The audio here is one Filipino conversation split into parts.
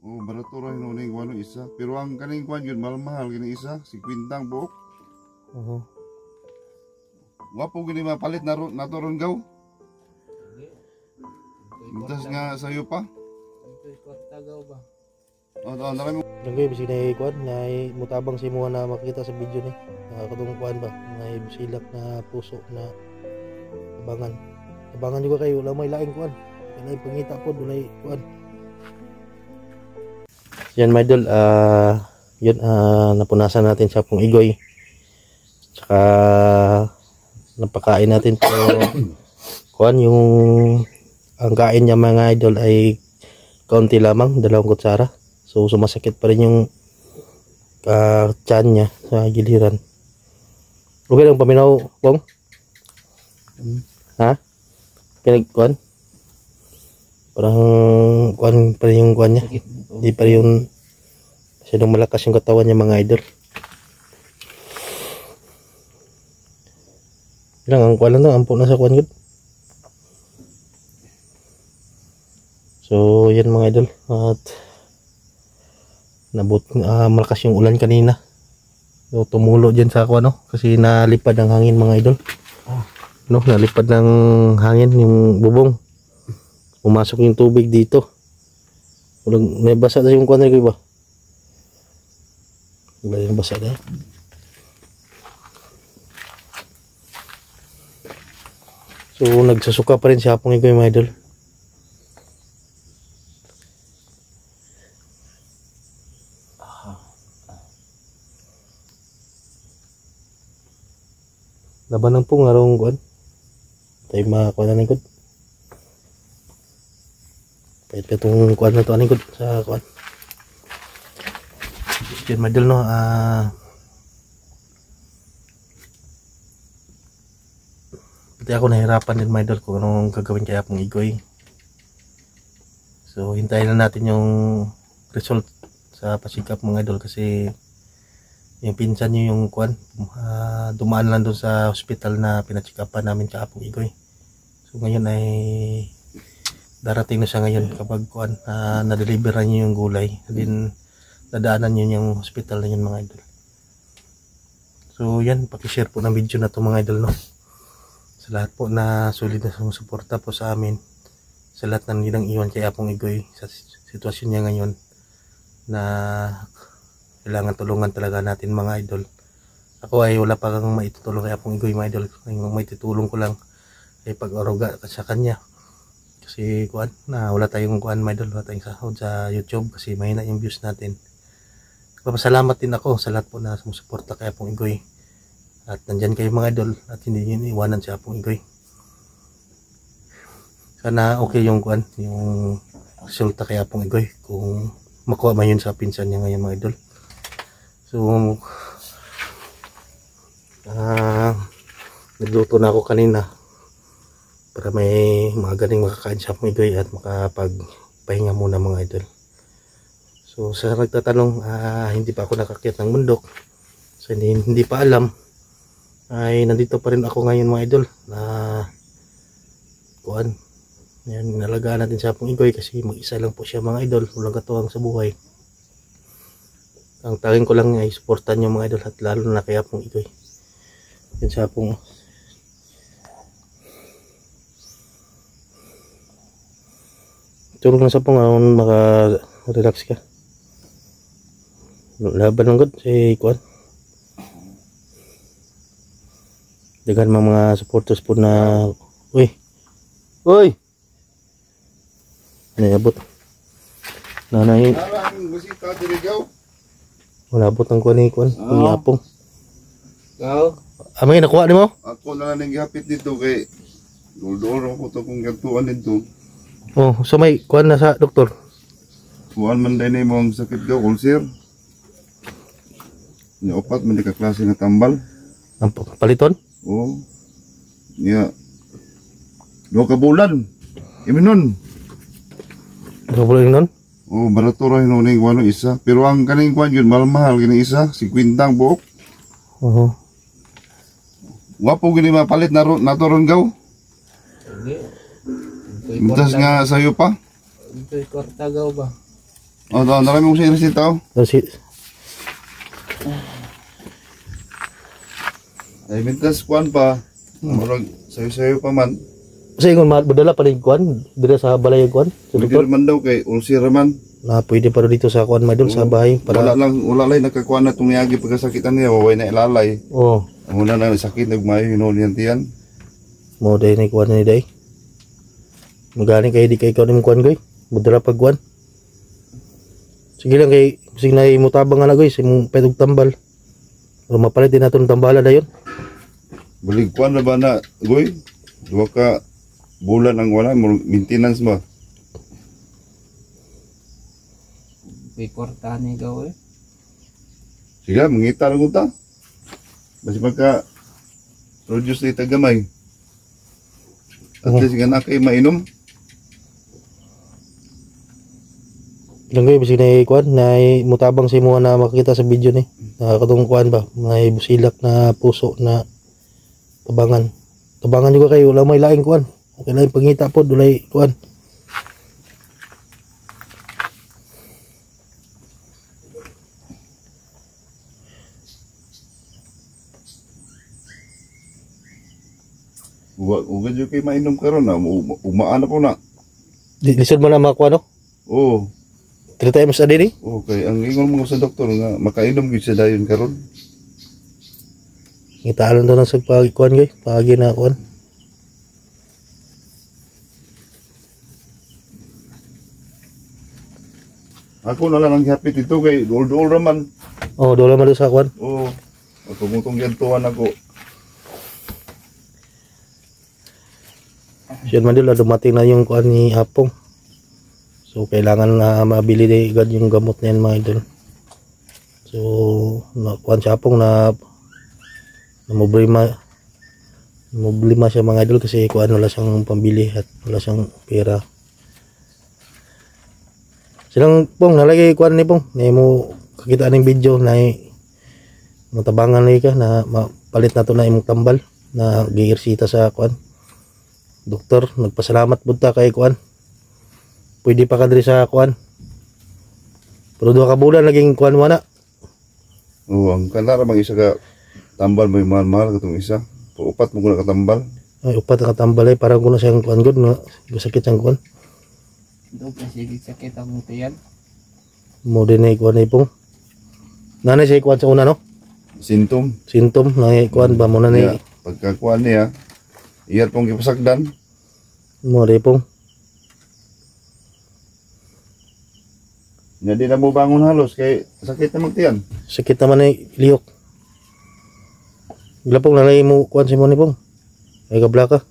Oh, barato ra hinuning wano isa. Pero ang kaning kwan yun, mahal-mahal gini isa, si Quintang buok. Wapo gini mapalit na naturon gaw. Mintas nga sayo pa. Ito'y kwarta gaw ba? Oh, narami. Nanggoy bisig na kuan na mutabang si mo na makita sa video ni. Katong kuan ba, may silak na puso na abangan. Abangan juga kayo, wala may laing kuan. Wala pangita po, wala kuan. Yan my idol, yun napunasan natin sa pong igoy. Tsaka napakain natin to kuan yung ang kain niya mga idol ay kaunti lamang, 2 kutsara. So sumasakit pa rin yung tiyan niya sa giliran. Okay lang paminaw, Bong? Ha? Pinagkuan? Parang kuan pa rin yung kuan niya. Hindi pa rin yung masyadong malakas yung katawan niya mga idol. Ilang ang kuan lang, ampo na sa kuan good. So yan mga idol. At malakas yung ulan kanina. So tumulo dyan sa kuan, no? Kasi nalipad ang hangin mga idol. No, nalipad ng hangin yung bubong. Pumasok yung tubig dito. May basa na yung kuwan ko ba? Iba yung basa na. So nagsasuka pa rin si Hapong Igoy mga idol. Laban ng pong arong kuwan. Tayo makakuha na ningkod. Pahit ka itong kuwan na ito ningkod sa kuwan. Diyan madal no. Pati ako nahirapan din mga idol kung anong gagawin kaya Hapong Igoy. So hintayin na natin yung result sa pasikap mga idol kasi yung pinsan nyo yung kuwan dumaan lang doon sa hospital na pinachikapan namin sa Hapong Igoy. So ngayon ay darating na siya ngayon kapag kuwan na-deliveran nyo yung gulay, then dadaanan nyo yung hospital na yun mga idol. So yan, pakishare po ng video na to mga idol, no? Sa lahat po na sulit na sumusuporta po sa amin, sa lahat na nilang iwan kay Hapong Igoy sa sitwasyon niya ngayon na kailangan tulungan talaga natin mga idol. Ako ay wala pa kang maitutulong kay Hapong Igoy mga idol. Yung maitutulong ko lang ay pag-aruga sa kanya. Kasi kuan na wala tayong kuan mga idol, wala tayong sahod sa YouTube kasi mahina yung views natin. Papasalamat din ako sa lahat po na sumusuporta kay Hapong Igoy. At nandyan kayo mga idol at hindi nyo iwanan si Hapong Igoy. Sana okay yung kuan, yung resulta kay Hapong Igoy kung makuha man yun sa pinsan niya ngayon mga idol. So nagluto na ako kanina para may mga galing makakain sa Hapong Igoy at makapagpahinga muna mga idol. So sa nagtatanong, hindi pa ako nakakyat ng bundok, so hindi pa alam, ay nandito pa rin ako ngayon mga idol na kuan. Yan, nalagaan natin sa Hapong Igoy kasi mag-isa lang po siya mga idol, walang katuwang sa buhay. Ang tanging ko lang ay suportan nyo mga idol at lalo na kay Hapong Igoy. Yan sa Hapong. Tulog na sa Hapong, maka-relax ka. Laban ng god si kuan. Dagan mga supporters po na uy. Uy. Nayabot. Nanay. Bisita diri gaw. Wala abot ng kuan ni kuan, Hapong. Gaw? Amay nakuha ni mo? Ako na lang gihapit dito kay dol-dol ko to kung gantuan dito. Oh, so may kuan na sa doktor. Kuan man din mo ang sakit gaw, ulcer. Ni opat man di ka klase nga tambal. Ang paliton? Oo. Niya. 2 ka bulan. Iminon. Kabulang nun? Oh, barato ra hinuning wano isa. Pero ang kaning kwan yun, mahal gini isa, si Quintang buok. Wapo gini mapalit na naturon gaw. Hindi. Mintas nga sayo pa. Ito'y kwarta gaw ba? Oh, narami mo siya resita oh. Kasi Ay mintas kuan pa. Murag sayo-sayo pa man. ingon madala pa rin kuan dira sa balay kuan. Sa Pwede doktor man daw kay ulcer man. na pwede pa rin dito sa kuan madol sa bahay para Wala lang nagkakuan na itong niyagi pagkasakitan niya. Waway na ilalay. oh Ang una na sakit nagmayo hinuli yan tiyan. mo day ni kuan ni day. Magaling kay di kay kuan mo kuan goy. Madala pag kuan. Sige lang kay sige na imutabang na goy sa imong petog tambal. O mapalit din naton tambala dayon. Balik kuan na ba na, goy? Duwa ka bulan ang wala, maintenance ba? May kwartahan ni gaw eh. Sige, mangita lang ta. Basi magka produce na itagamay. At least nga na kayo mainom. Lang goy bisig na kuan na mutabang sa imo na makita sa video ni. Katong kuan ba, may busilak na puso na tabangan. Tabangan juga kayo wala may laing kuan. Okay lang pangita pod dulay kuan. Uga dyan kayo mainom karon na. Umaan na po na. Lisod mo na mga kuan no? Oo. 3 times a day ni. Okay, ang ingon mo sa doktor nga makainom gyud sa dayon karon. Ngitaan to nang sa pagkuan goy, pagi na kuan. Ako na lang ang hapit ito kay duol-duol raman. Oh, dola man sa kuan. Oo. Ako mutong gantuan ako. Siyan man dila dumating na yung kuan ni Apong. So kailangan na mabili din agad yung gamot na yan mga idol. So na kuan si Apong na problema siya mga idol kasi kuan wala siyang pambili at wala siyang pera. Silang Pong nalagay kuan ni Pong na mo kakita ning video na matabangan ni ka na mapalit na to na imong tambal na giirsita sa kuan. Doktor, nagpasalamat pud ta kay kuan. Pwede pa ka diri sa kuan. Pero 2 ka bulan naging kuan mo na. Oo, ang kanara mag isa ka tambal may mahal-mahal katong isa. Paupat mo ko na katambal. Ay upat ka tambal ay para kuno siyang kuan gud na sakit ang kuan. Daw kasi sakit ang tiyan. Mo din ay kuan ay Pong. Nanay siya kuan sa una no? Sintom. Sintom na kuan ba mo na ni. Yeah. Pagkakuan niya, iyar pong gipasagdan. Mo di Pong. Nya di na mo bangon halos kay sakit na magtiyan. Sakit naman ay lihok. Bila Pong nalay mo kuan si mo ni Pong. Ay kabla ka.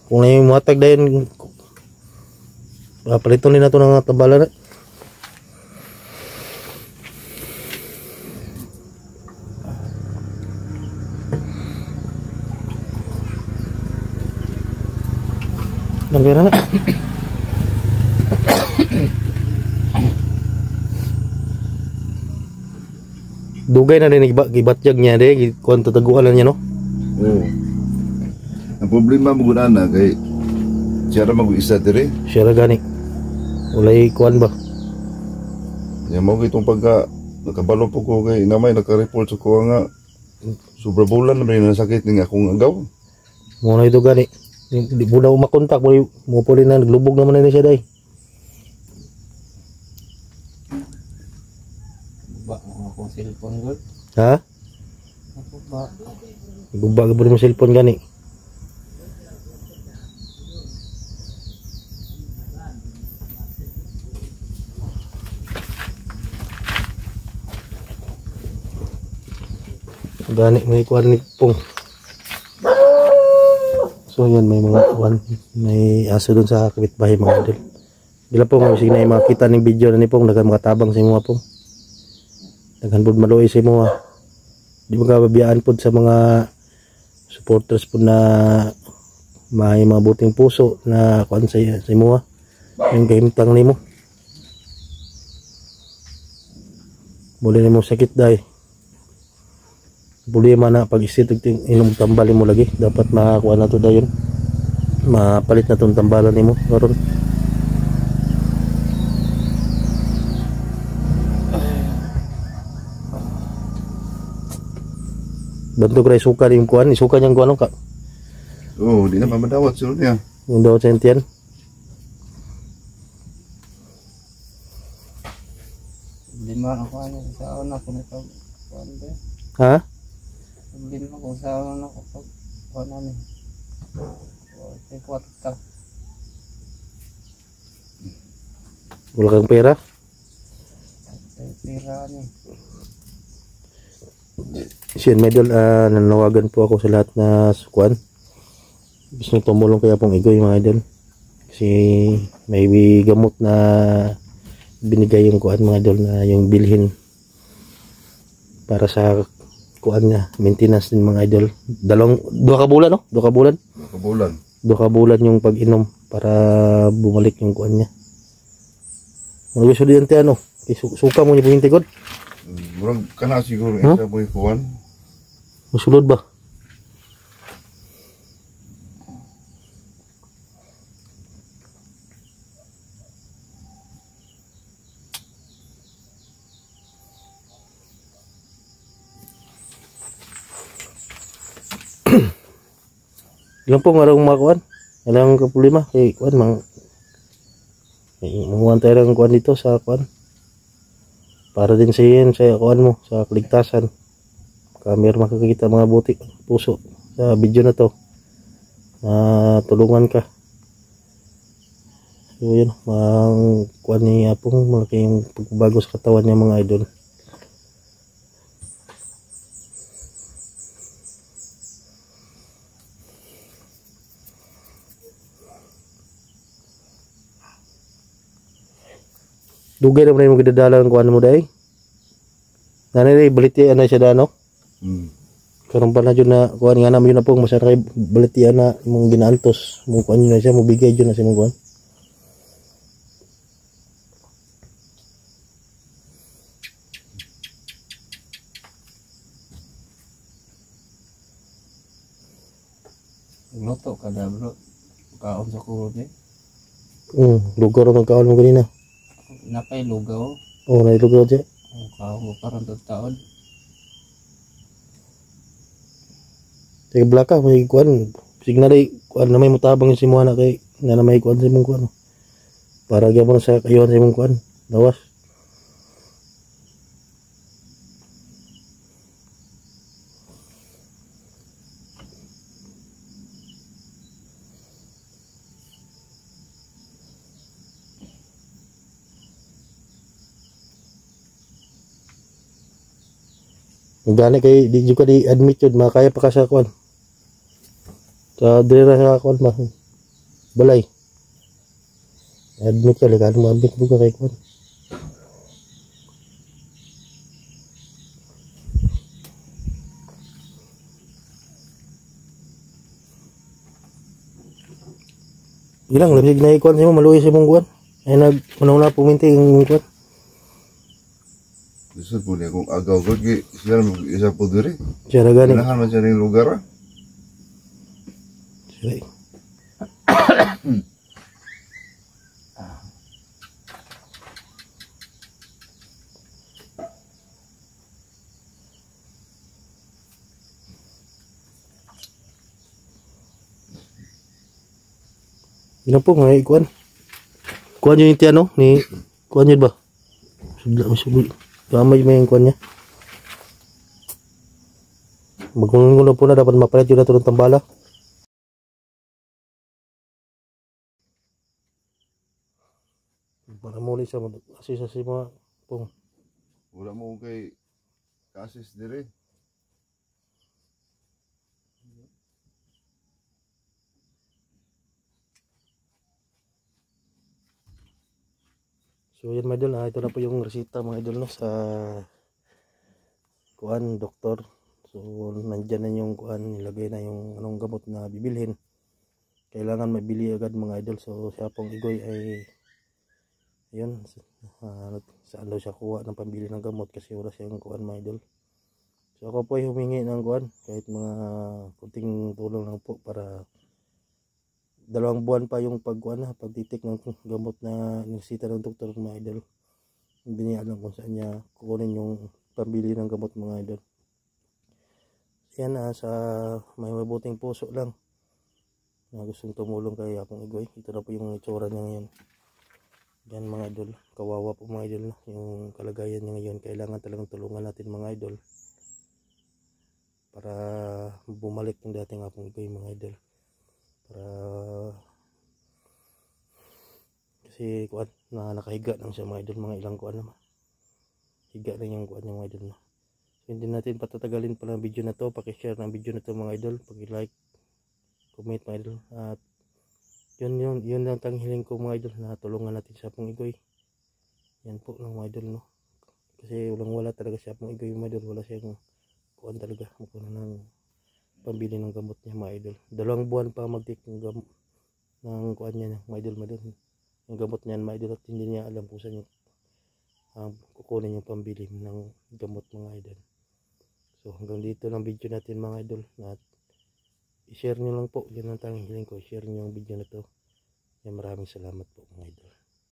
Kung na yung matag dayon paliton din nato ng tabala na. Nang pera na. Dugay na rin gibatyag niya de, kuan tataguan niya no. Oo. Ang problema mo guna na kay siya ra mag-isa dire. Siya ra gani. Walay kuan ba. Nya mo itong pagka nakabalo po ko kay namay naka-report sa ko nga sobra bulan na rin nasakit ning akong agaw. Mo na ito gani. Di mo na makontak mo puli na naglubog naman na siya day. Ba ang akong cellphone gud. Ha? Ako ba? Gubag mo mo cellphone gani. Gani may kuan ni Pong. So yan may mga kuan, may aso dun sa kapitbahay mga idol. Bila Pong sige na makita ning video na ni Pong dagan mga tabang sa imo Pong. Daghan pud maluoy sa imo. Di mo kababiyaan pud sa mga supporters pud na may mabuting puso na kuan sa imo. Yung kahimtang nimo. Muli nimo sakit dai. Problema na pag isit inom tambal mo lagi dapat makakuha na to dayon mapalit na tong tambalan nimo karon Bantu ko na isuka yung kuan, isuka niyang kuan ka. Oh, di na mamadawat sulod niya. Yung daw sentian. Lima na ko ano sa una ko nito. Kuan ba? Ha? Lima ko sa una ko pag kuan ani. Ay kuwat ta. Wala kang pera? Ay pira ni. Siyan medal, nanawagan po ako sa lahat na kuan. Gusto nyo tumulong kaya pong igoy mga idol. Kasi may gamot na binigay yung kuan mga idol na yung bilhin para sa kuan niya, maintenance din mga idol. 2 ka bulan no? 2 ka bulan? Kabulan. 2 ka bulan yung pag-inom para bumalik yung kuan niya. Ano gusto din ano? Suka mo niya po yung tigod? Murag kana siguro isa mo ikuan. Masulod ba? Ilang po nga mga kuan? Ilang ka problema? Kay kuan manguhan tayo ng kuan dito sa kuan. Para din sa iyan, sa kuan mo, sa kaligtasan. Meron makikita mga buti, puso sa video na to. Tulungan ka. So yun, mga kuan ni Apong, malaki yung pagbabago sa katawan niya mga idol. Dugay naman yung magdadala ng kuan mo dahi. Nanay baliti ana siya dano. Karon pa na jud na kuan nga naman yun na pong masara kay baliti ana imong ginaantos. Mo kuan na siya mo bigay jud na sa imong kuan. Luto ka na bro. Kaon sa kulo ni. Lugaw ra kaon mo ganina. Napay lugaw. Oh, na lugaw siya. Kaon ko parang taon. Sige blaka may kuan. Signal ay kuan na may mutabang si mo na kay na may kuan sa imong kuan. Para gyapon sa kayon sa imong kuan. Lawas. Gani kay di juga di admit yun, makaya pa ka sa kuan. Sa dira sa kuan ba? Balay. Admit ka likan mo admit buka kay kuan. Ilang labig na ikuan mo maluwi sa imong kuan. Ay nagmanawna puminti yung kuan. Gusto po niya kung agaw ko, sila isa po diri. Siya gani. Pinahan man siya ng lugar. Siya. Ilan po nga ikuan. Kuan yun yung tiyan ni kuan yun ba? Sugla. Gamay mo yung kuan niya. Magkung na po na dapat mapalit yun na ito ng tambala. Para muli siya mag-assist sa mga pong. Wala mo kay kasis diri. So yan mga idol, ito na po yung resita mga idol no, sa kuan doktor. So nandyan na yung kuan, nilagay na yung anong gamot na bibilhin. Kailangan mabili agad mga idol. So siya pong igoy ay yun, saan daw siya kuha ng pambili ng gamot kasi wala siyang kuan mga idol. So ako po ay humingi ng kuan kahit mga kunting tulong lang po para 2 buwan pa yung pagtitik ng gamot na nilisita ng doktor mga idol. Hindi niya alam kung saan niya kukunin yung pambili ng gamot mga idol. yan sa may mabuting puso lang na gustong tumulong kay Apong Igoy. Ito na po yung itsura niya ngayon. Yan mga idol, kawawa po mga idol, yung kalagayan niya ngayon. Kailangan talagang tulungan natin mga idol para bumalik yung dating Apong Igoy mga idol. Para kasi kuan na nakahiga lang siya mga idol, mga ilang kuan naman. Higa rin yung kuan yung mga idol na. So hindi natin patatagalin pa ng video na to. Paki-share ng video na to mga idol, paki-like, comment mga idol. At yun lang tang hiling ko mga idol, na tulungan natin si Apong Igoy. Yan po lang mga idol, no. Kasi wala talaga si Apong Igoy mga idol, wala siyang kuan talaga, makuha ng pambili ng gamot niya mga idol. 2 buwan pa mag-take ng gamot ng kuan niya mga idol, yung gamot niyan mga idol, at hindi niya alam kung saan yung kukunin yung pambili ng gamot mga idol. So hanggang dito lang video natin mga idol, at i-share nyo lang po, yun ang tanging hiling ko, i-share nyo yung video na to. Maraming salamat po mga idol.